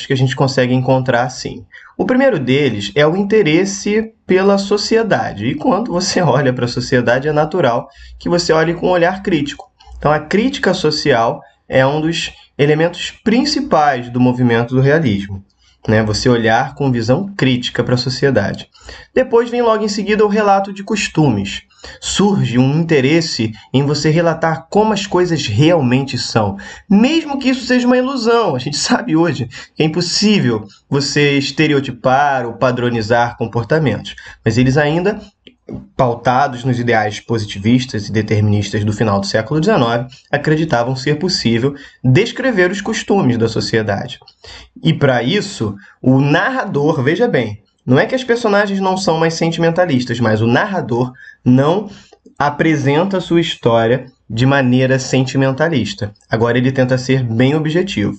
que a gente consegue encontrar assim. O primeiro deles é o interesse pela sociedade. E quando você olha para a sociedade, é natural que você olhe com um olhar crítico. Então, a crítica social é um dos elementos principais do movimento do realismo, né? Você olhar com visão crítica para a sociedade. Depois vem logo em seguida o relato de costumes. Surge um interesse em você relatar como as coisas realmente são, mesmo que isso seja uma ilusão. A gente sabe hoje que é impossível você estereotipar ou padronizar comportamentos, mas eles ainda, pautados nos ideais positivistas e deterministas do final do século XIX, acreditavam ser possível descrever os costumes da sociedade. E para isso, o narrador, veja bem, não é que as personagens não são mais sentimentalistas, mas o narrador não apresenta a sua história de maneira sentimentalista. Agora ele tenta ser bem objetivo.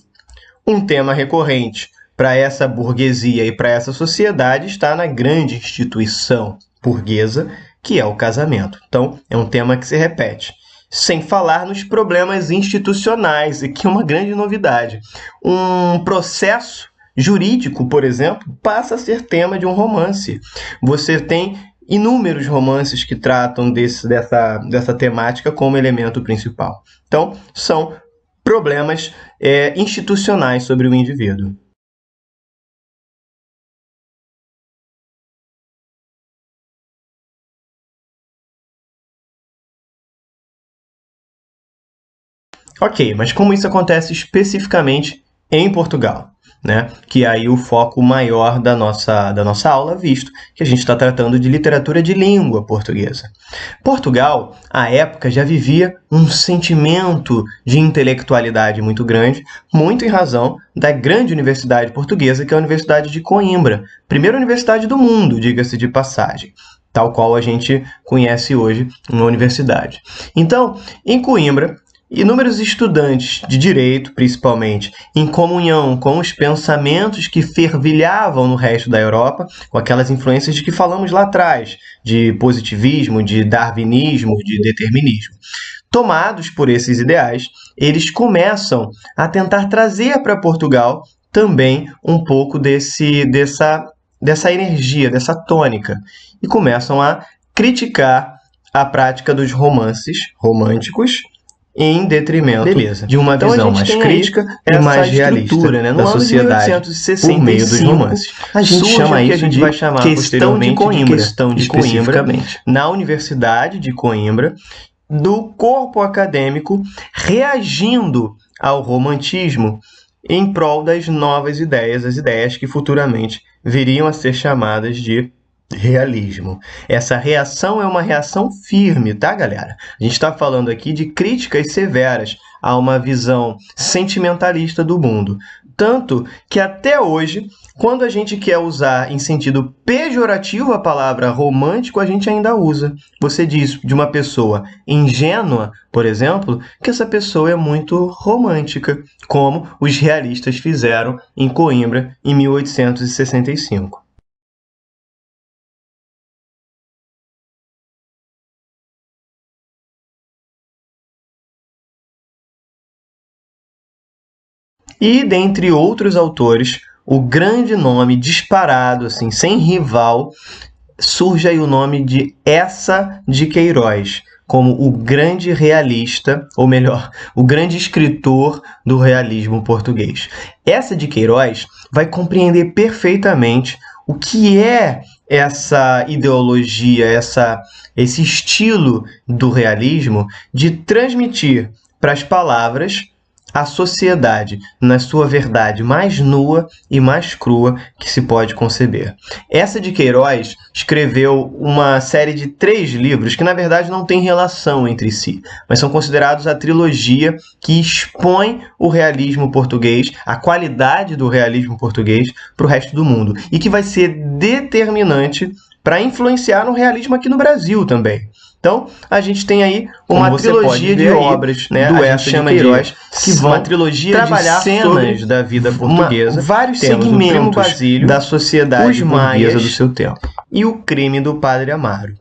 Um tema recorrente para essa burguesia e para essa sociedade está na grande instituição burguesa, que é o casamento. Então, é um tema que se repete. Sem falar nos problemas institucionais, e que é uma grande novidade. Um processo jurídico, por exemplo, passa a ser tema de um romance. Você tem inúmeros romances que tratam dessa temática como elemento principal. Então, são problemas institucionais sobre o indivíduo. Ok, mas como isso acontece especificamente em Portugal, né? Que é aí o foco maior da nossa aula, visto que a gente está tratando de literatura de língua portuguesa. Portugal, à época, já vivia um sentimento de intelectualidade muito grande, muito em razão da grande universidade portuguesa, que é a Universidade de Coimbra, primeira universidade do mundo, diga-se de passagem, tal qual a gente conhece hoje uma universidade. Então, em Coimbra, inúmeros estudantes de direito, principalmente, em comunhão com os pensamentos que fervilhavam no resto da Europa, com aquelas influências de que falamos lá atrás, de positivismo, de darwinismo, de determinismo. Tomados por esses ideais, eles começam a tentar trazer para Portugal também um pouco dessa energia, dessa tônica, e começam a criticar a prática dos romances românticos em detrimento de uma visão mais crítica e mais realista, né, da sociedade por meio dos romances. A gente chama isso que a gente vai chamar posteriormente de questão de Coimbra, na Universidade de Coimbra, do corpo acadêmico reagindo ao romantismo em prol das novas ideias, as ideias que futuramente viriam a ser chamadas de realismo. Essa reação é uma reação firme, tá, galera? A gente está falando aqui de críticas severas a uma visão sentimentalista do mundo. Tanto que até hoje, quando a gente quer usar em sentido pejorativo a palavra romântico, a gente ainda usa. Você diz de uma pessoa ingênua, por exemplo, que essa pessoa é muito romântica, como os realistas fizeram em Coimbra em 1865. E, dentre outros autores, o grande nome disparado, assim, sem rival, surge aí o nome de Eça de Queiroz, como o grande realista, ou melhor, o grande escritor do realismo português. Eça de Queiroz vai compreender perfeitamente o que é essa ideologia, esse estilo do realismo de transmitir para as palavras a sociedade na sua verdade mais nua e mais crua que se pode conceber. Eça de Queiroz escreveu uma série de 3 livros que, na verdade, não têm relação entre si, mas são considerados a trilogia que expõe o realismo português, a qualidade do realismo português para o resto do mundo, e que vai ser determinante para influenciar no realismo aqui no Brasil também. Então, a gente tem aí uma trilogia de obras, né, do Eça de Queiroz, que vão uma trilogia trabalhar de cenas da vida portuguesa, vários segmentos da sociedade portuguesa do seu tempo. E o crime do Padre Amaro.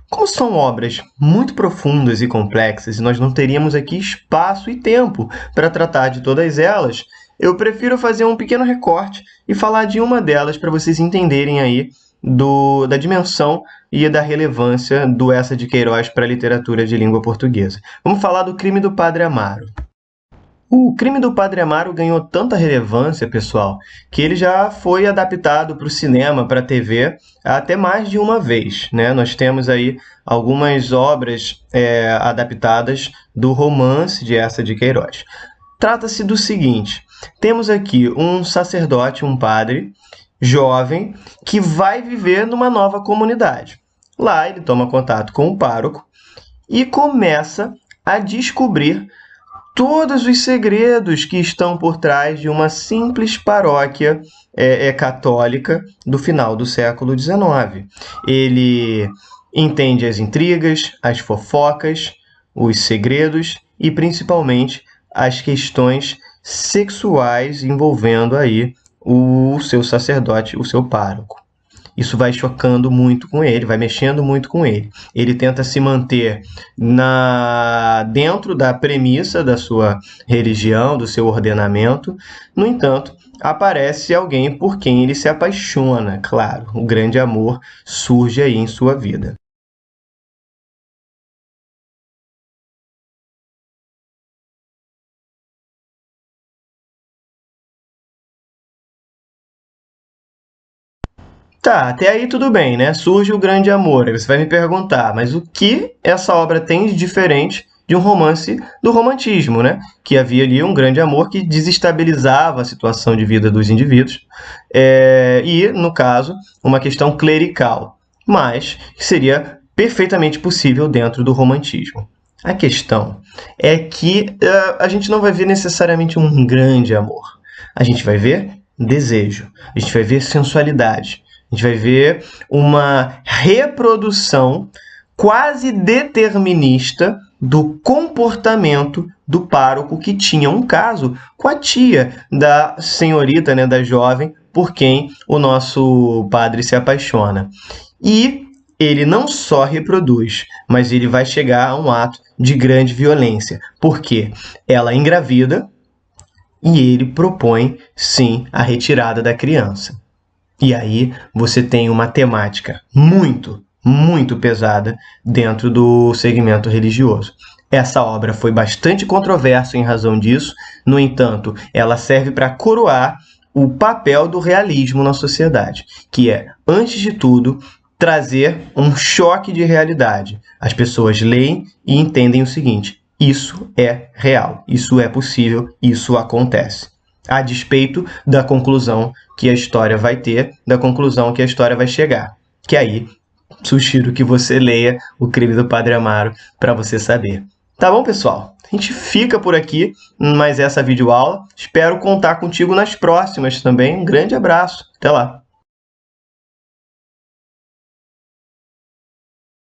Como são obras muito profundas e complexas, e nós não teríamos aqui espaço e tempo para tratar de todas elas, eu prefiro fazer um pequeno recorte e falar de uma delas para vocês entenderem aí da dimensão e da relevância do Eça de Queiroz para a literatura de língua portuguesa. Vamos falar do Crime do Padre Amaro. O Crime do Padre Amaro ganhou tanta relevância, pessoal, que ele já foi adaptado para o cinema, para a TV, até mais de uma vez, né? Nós temos aí algumas obras adaptadas do romance de Eça de Queiroz. Trata-se do seguinte: temos aqui um sacerdote, um padre jovem, que vai viver numa nova comunidade. Lá ele toma contato com o pároco e começa a descobrir todos os segredos que estão por trás de uma simples paróquia católica do final do século XIX. Ele entende as intrigas, as fofocas, os segredos e, principalmente, as questões sexuais envolvendo aí o seu sacerdote, o seu pároco. Isso vai chocando muito com ele, vai mexendo muito com ele. Ele tenta se manter dentro da premissa da sua religião, do seu ordenamento. No entanto, aparece alguém por quem ele se apaixona, claro. O grande amor surge aí em sua vida. Tá, até aí tudo bem, né? Surge o grande amor. Aí você vai me perguntar, mas o que essa obra tem de diferente de um romance do romantismo, né? Que havia ali um grande amor que desestabilizava a situação de vida dos indivíduos. E, no caso, uma questão clerical, mas que seria perfeitamente possível dentro do romantismo. A questão é que a gente não vai ver necessariamente um grande amor. A gente vai ver desejo, a gente vai ver sensualidade. A gente vai ver uma reprodução quase determinista do comportamento do pároco que tinha um caso com a tia da senhorita, né, da jovem, por quem o nosso padre se apaixona. E ele não só reproduz, mas ele vai chegar a um ato de grande violência, porque ela engravida e ele propõe, sim, a retirada da criança. E aí você tem uma temática muito, muito pesada dentro do segmento religioso. Essa obra foi bastante controversa em razão disso, no entanto, ela serve para coroar o papel do realismo na sociedade, que é, antes de tudo, trazer um choque de realidade. As pessoas leem e entendem o seguinte: isso é real, isso é possível, isso acontece. A despeito da conclusão que a história vai ter, da conclusão que a história vai chegar. Que aí, sugiro que você leia O Crime do Padre Amaro para você saber. Tá bom, pessoal? A gente fica por aqui, mais essa videoaula. Espero contar contigo nas próximas também. Um grande abraço. Até lá!